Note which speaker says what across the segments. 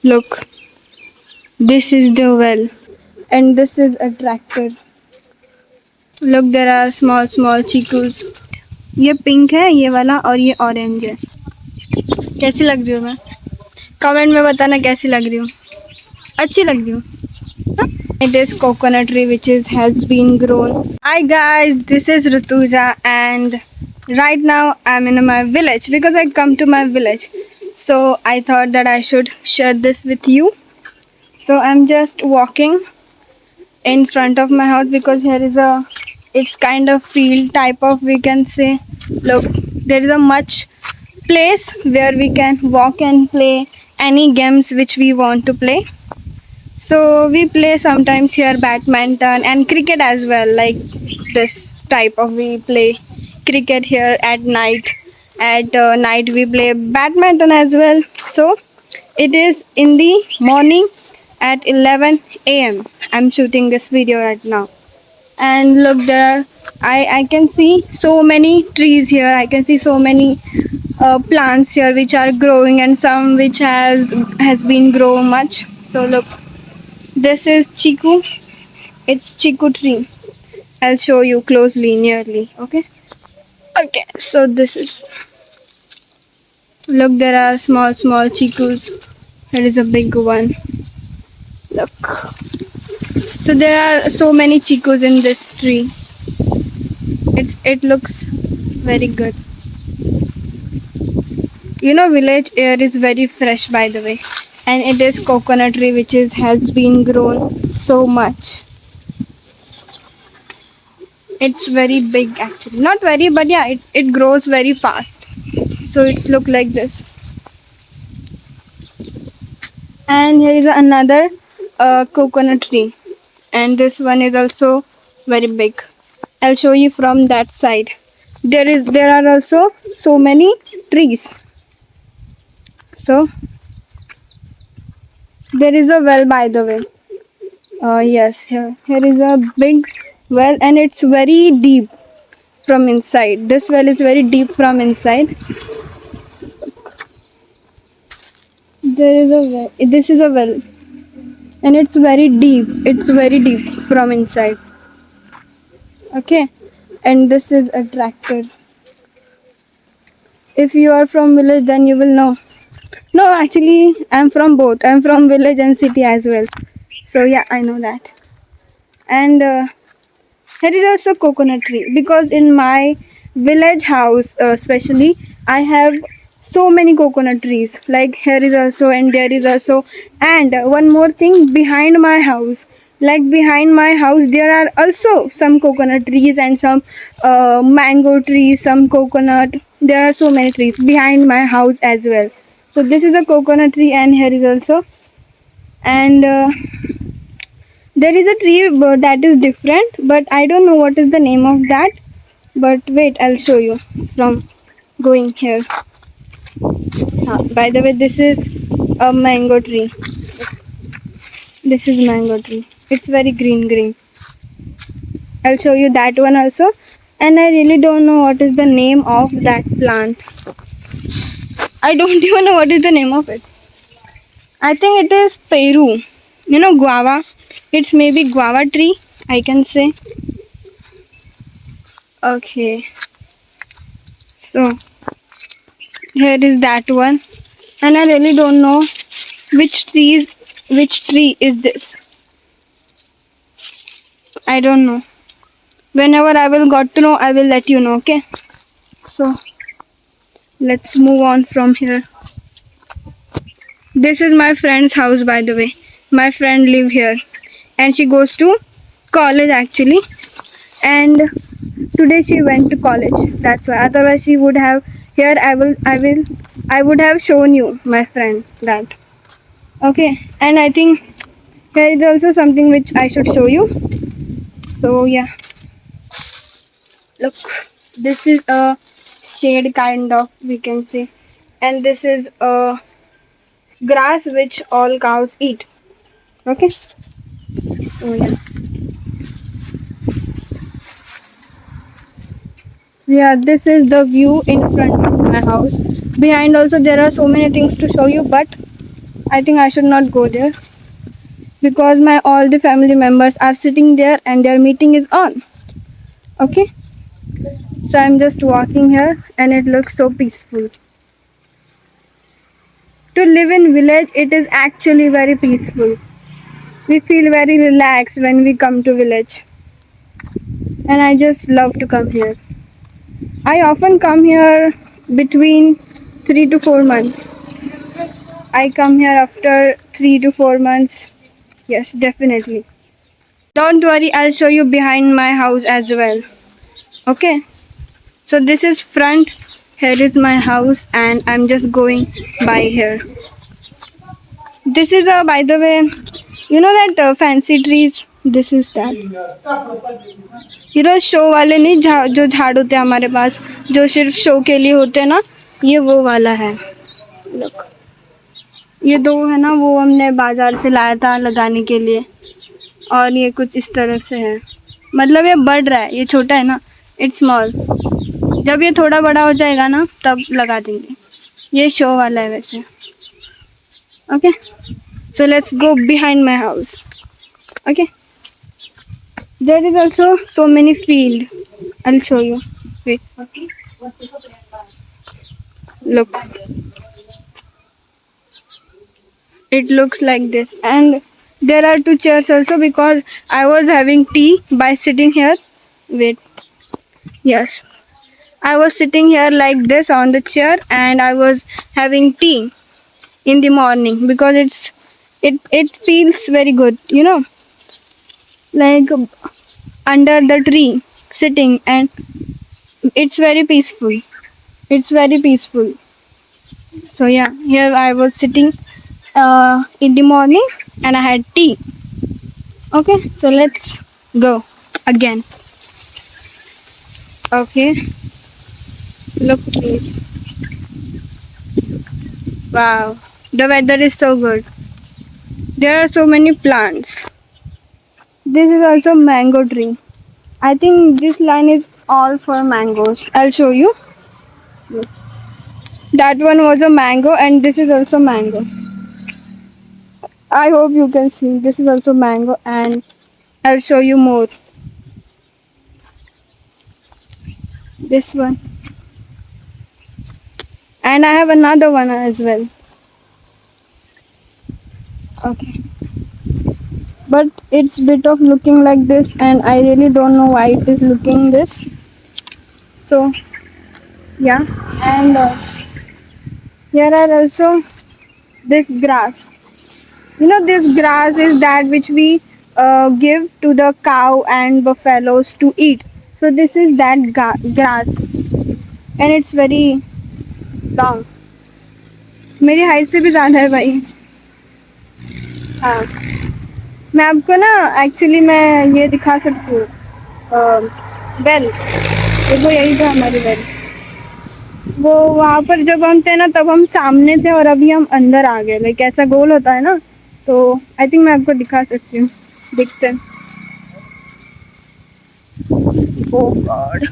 Speaker 1: Look, this is the well, and this is a tractor. Look, there are small small chicos. ये pink है ये वाला और ये ऑरेंज है. कैसी लग रही हूँ मैं? कमेंट में बताना कैसी लग रही हूँ. अच्छी लग रही हूँ. It is coconut tree which is has been grown. Hi guys, this is Rutuja and right now I'm in my village because I come to my village. So I thought that I should share this with you. So I'm just walking in front of my house because here is a it's kind of field type of, we can say. Look, there is a much place where we can walk and play any games which we want to play. So we play sometimes here badminton and cricket as well, like this type of, we play cricket here at night. At night we play badminton as well. So it is in the morning at 11 a.m. I'm shooting this video right now. And look, there are, I can see so many trees here. I can see so many plants here which are growing and some which has been grown much. So look, this is chiku. It's chiku tree. I'll show you closely, nearly. Okay. Okay. So this is. Look, there are small small chikus. There is a big one. Look. So there are so many chikus in this tree. It looks very good. You know, village air is very fresh, by the way, and it is coconut tree which is has been grown so much. It's very big actually, not very, but yeah, it grows very fast. So it's look like this. And here is another coconut tree, and this one is also very big. I'll show you from that side. There are also so many trees. So there is a well, by the way. Yes, here is a big well, and it's very deep from inside. This well is very deep from inside. There is a well. This is a well, and it's very deep. It's very deep from inside. Okay, and this is a tractor. If you are from village, then you will know. No, actually, I'm from both. I'm from village and city as well. So yeah, I know that. And there is also coconut tree because in my village house, especially, I have so many coconut trees. Like here is also, and there is also, and one more thing behind my house. Like behind my house, there are also some coconut trees and some mango trees, some coconut. There are so many trees behind my house as well. So this is a coconut tree, and here is also, and there is a tree that is different, but I don't know what is the name of that. But wait, I'll show you from going here. By the way, this is a mango tree. This is mango tree. It's very green. I'll show you that one also. And I really don't know what is the name of that plant. I don't even know what is the name of it. I think it is Peru. You know, guava. It's maybe guava tree, I can say. Okay. So here is that one. And I really don't know which tree is this. I don't know. Whenever I will got to know, I will let you know, okay? So let's move on from here. This is my friend's house, by the way. My friend live here and she goes to college actually, and today she went to college. That's why. Otherwise she would have, here I would have shown you my friend that. Okay, and I think here is also something which I should show you. So yeah, look, this is a shade kind of, we can say, and this is a grass which all cows eat. Okay. So yeah. Yeah, this is the view in front of my house. Behind also there are so many things to show you, but I think I should not go there because my all the family members are sitting there and their meeting is on. Okay, so I'm just walking here and it looks so peaceful. To live in village, it is actually very peaceful. We feel very relaxed when we come to village, and I just love to come here. I often come here between 3 to 4 months. I come here after 3 to 4 months. Yes, definitely. Don't worry, I'll show you behind my house as well. Okay? So this is front. Here is my house and I'm just going by here. This is a, by the way, you know that fancy trees? This is that. You know show वाले नहीं जो झाड़ होते हैं हमारे पास जो सिर्फ show के लिए होते हैं ना, ये वो वाला है. Look. ये दो है ना, वो हमने बाजार से लाया था लगाने के लिए. और ये कुछ इस तरह से है. मतलब ये बढ़ रहा है, ये छोटा है ना, इट्स स्मॉल. जब ये थोड़ा बड़ा हो जाएगा ना तब लगा देंगे. ये शो वाला है वैसे. Okay, so let's go behind my house. Okay, there is also so many field. I will show you. Wait, look, it looks like this, and there are two chairs also because I was having tea by sitting here. Wait, yes, I was sitting here like this on the chair and I was having tea in the morning because it feels very good, you know, like under the tree sitting, and it's very peaceful. It's very peaceful. So yeah, here I was sitting in the morning and I had tea. Okay, so let's go again. Okay, look please. Wow, the weather is so good. There are so many plants. This is also mango tree. I think this line is all for mangoes. I'll show you. That one was a mango and this is also mango. I hope you can see. This is also mango and I'll show you more. This one. And I have another one as well. Okay. But it's bit of looking like this and I really don't know why it is looking this. So yeah, and here are also this grass. You know, this grass is that which we give to the cow and buffaloes to eat. So this is that grass and it's very long. मेरी height से भी ज़्यादा है भाई. हाँ, मैं आपको ना एक्चुअली मैं ये दिखा सकती हूँ. बेल, देखो यही था हमारी बेल. वो वहाँ पर जब हम थे ना तब हम सामने थे और अभी हम अंदर आ गए. लाइक ऐसा गोल होता है ना, तो आई थिंक मैं आपको दिखा सकती हूँ. दिखते हैं. ओ गॉड,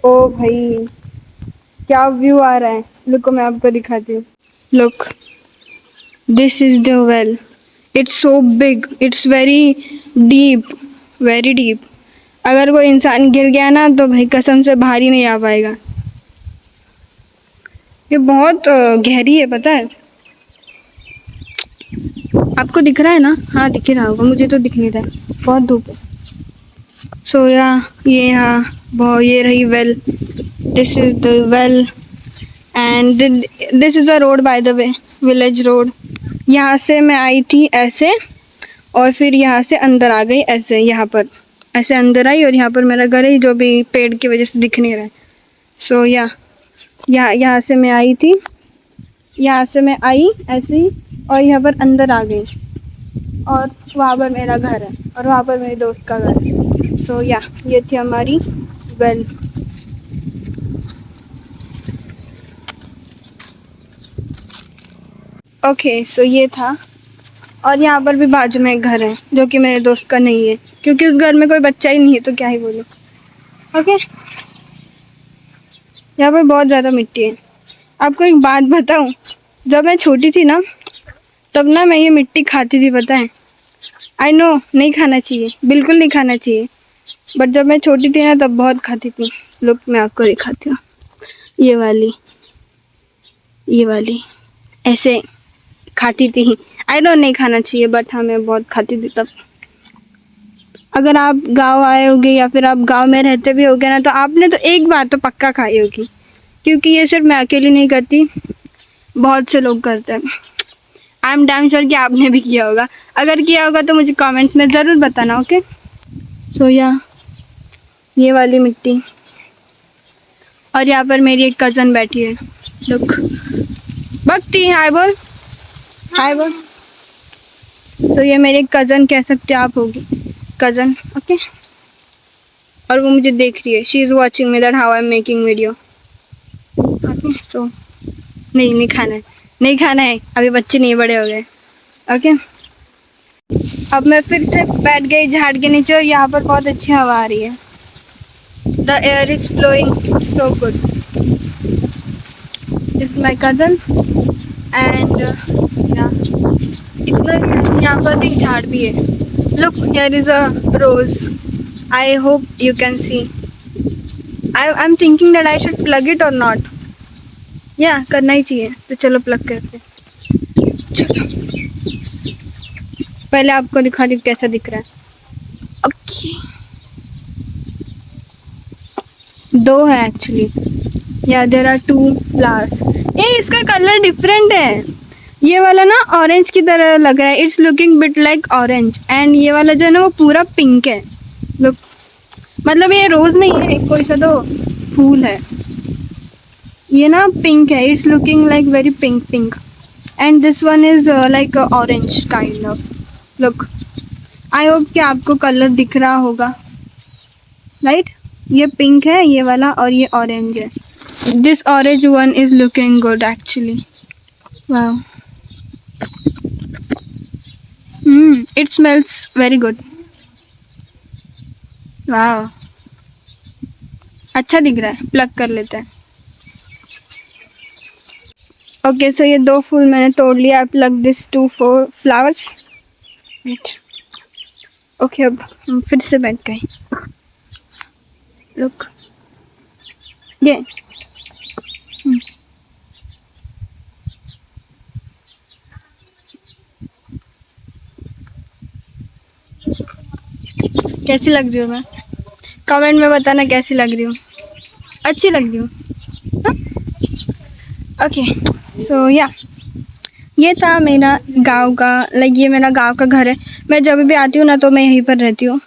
Speaker 1: ओ भाई क्या व्यू आ रहा है. लुको मैं आपको दिखाती हूँ. Look, this is the well. It's so big, it's very deep, very deep. अगर कोई इंसान गिर गया ना तो भाई कसम से बाहर ही नहीं आ पाएगा. ये बहुत गहरी है, पता है आपको. दिख रहा है ना? हाँ दिख ही रहा होगा, मुझे तो दिख नहीं रहा है, बहुत धूप है. सो ये यहाँ बहुत, ये रही well. This is the well and this is a road by the way, village road. यहाँ से मैं आई थी ऐसे और फिर यहाँ से अंदर आ गई ऐसे. यहाँ पर ऐसे अंदर आई और यहाँ पर मेरा घर है जो भी पेड़ की वजह से दिख नहीं रहा है. सो यहाँ से मैं आई थी, यहाँ से मैं आई ऐसे ही और यहाँ पर अंदर आ गई और वहाँ पर मेरा घर है और वहाँ पर मेरे दोस्त का घर है. सो ये थी हमारी वेल. ओके, सो ये था. और यहाँ पर भी बाजू में एक घर है जो कि मेरे दोस्त का नहीं है क्योंकि उस घर में कोई बच्चा ही नहीं है, तो क्या ही बोलूँ. ओके, यहाँ पर बहुत ज़्यादा मिट्टी है. आपको एक बात बताऊँ, जब मैं छोटी थी ना तब ना मैं ये मिट्टी खाती थी, पता है। आई नो नहीं खाना चाहिए, बिल्कुल नहीं खाना चाहिए, बट जब मैं छोटी थी ना तब बहुत खाती थी। लुक मैं आपको दिखाती हूँ, ये वाली ऐसे खाती थी। आई नो नहीं खाना चाहिए, बट हाँ मैं बहुत खाती थी तब। अगर आप गांव आए होगे या फिर आप गांव में रहते भी होगे ना, तो आपने तो एक बार तो पक्का खाई होगी, क्योंकि ये सिर्फ मैं अकेली नहीं करती, बहुत से लोग करते हैं। आई एम डैम श्योर कि आपने भी किया होगा। अगर किया होगा तो मुझे कमेंट्स में ज़रूर बताना, ओके। सो या ये वाली मिट्टी, और यहाँ पर मेरी एक कज़न बैठी है, लुक। भक्ति हाय बोल, हाय बोल। सो ये मेरे कज़न कह सकते आप होगी, कज़न, ओके। और वो मुझे देख रही है, she is watching me that how I am making video, okay. So नहीं खाना है, नहीं खाना है, अभी बच्चे नहीं बड़े हो गए, ओके। अब मैं फिर से बैठ गई झाड़ के नीचे, और यहाँ पर बहुत अच्छी हवा आ रही है। The air is flowing so good. This my cousin and इतना यहाँ पर एक झाड़ भी है। Look here is a rose, I hope you can see. I am thinking that I should plug it or not. या करना ही चाहिए, तो चलो प्लग करते हैं। चलो पहले आपको दिखा दी कैसा दिख रहा है, ओके। दो है एक्चुअली, या देर आर 2 फ्लावर्स। ये इसका कलर डिफरेंट है, ये वाला ना ऑरेंज की तरह लग रहा है, it's looking bit like orange, and ये वाला जो है ना वो पूरा पिंक है। लुक, मतलब ये रोज नहीं है, कोई सा तो फूल है, ये ना पिंक है, it's looking like very pink, and this one is like orange kind of. Look, I hope कि आपको कलर दिख रहा होगा, राइट। ये पिंक है ये वाला, और ये ऑरेंज है। This orange one is looking good actually, wow. It smells very good, wow, अच्छा दिख रहा है। प्लग कर लेते हैं, ओके। सो ये 2 फूल मैंने तोड़ लिया, आई प्लग दिस 2 फ्लावर्स, ओके। अब हम फिर से बैठ गए, लुक ये कैसी लग रही हूँ मैं, कमेंट में बताना कैसी लग रही हूँ, अच्छी लग रही हूँ, ओके। सो या ये था मेरा गांव का, लाइक ये मेरा गांव का घर है। मैं जब भी आती हूँ ना तो मैं यहीं पर रहती हूँ,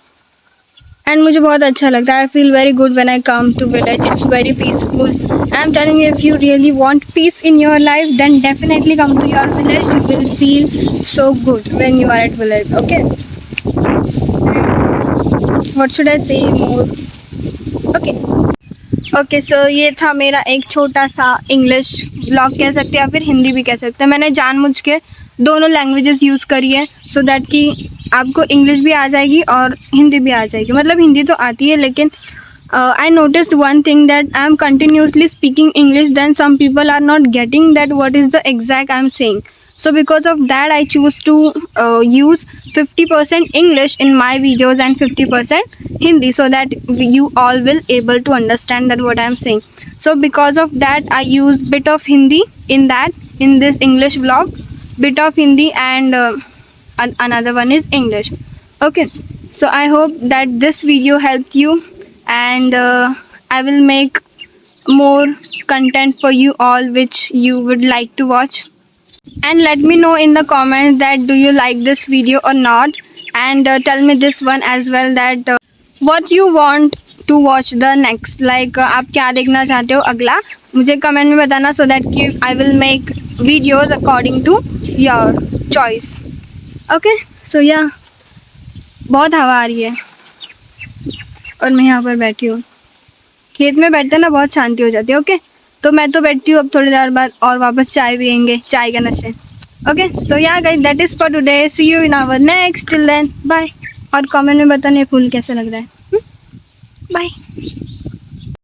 Speaker 1: एंड मुझे बहुत अच्छा लगता है। I feel very good when I come to village, it's very peaceful. I am telling you, if you really want peace in your life then definitely come to your village, you will feel so good when you are at village, okay. What should I say more, okay. सो ये था मेरा एक छोटा सा English blog कह सकते हैं, या फिर हिंदी भी कह सकते हैं। मैंने जानबूझ के दोनों लैंग्वेजेस यूज़ करी है, सो दैट कि आपको इंग्लिश भी आ जाएगी और हिंदी भी आ जाएगी। मतलब हिंदी तो आती है, लेकिन I noticed one thing that I am continuously speaking English, then some people are not getting that what is the exact I am saying. So because of that I choose to use 50% English in my videos and 50% Hindi, so that you all will able to understand that what I am saying. So because of that I use bit of Hindi in this English vlog, bit of Hindi, and another one is English. Okay, so I hope that this video helped you, and I will make more content for you all which you would like to watch. And let me know in the comments that do you like this video or not, and tell me this one as well, that what you want to watch the next, like आप क्या देखना चाहते हो अगला, मुझे comment में बताना, so that कि I will make videos according to your choice. Okay, so yeah, बहुत हवा आ रही है और मैं यहाँ पर बैठी हूँ। खेत में बैठते ना बहुत शांति हो जाती है, ओके। तो मैं तो बैठती हूँ, अब थोड़ी देर बाद और वापस चाय पियेंगे, चाय का नशे, okay. So yeah guys, that is for today, see you in our next, till then bye. और कमेंट में बताने फूल कैसा लग रहा है, बाय।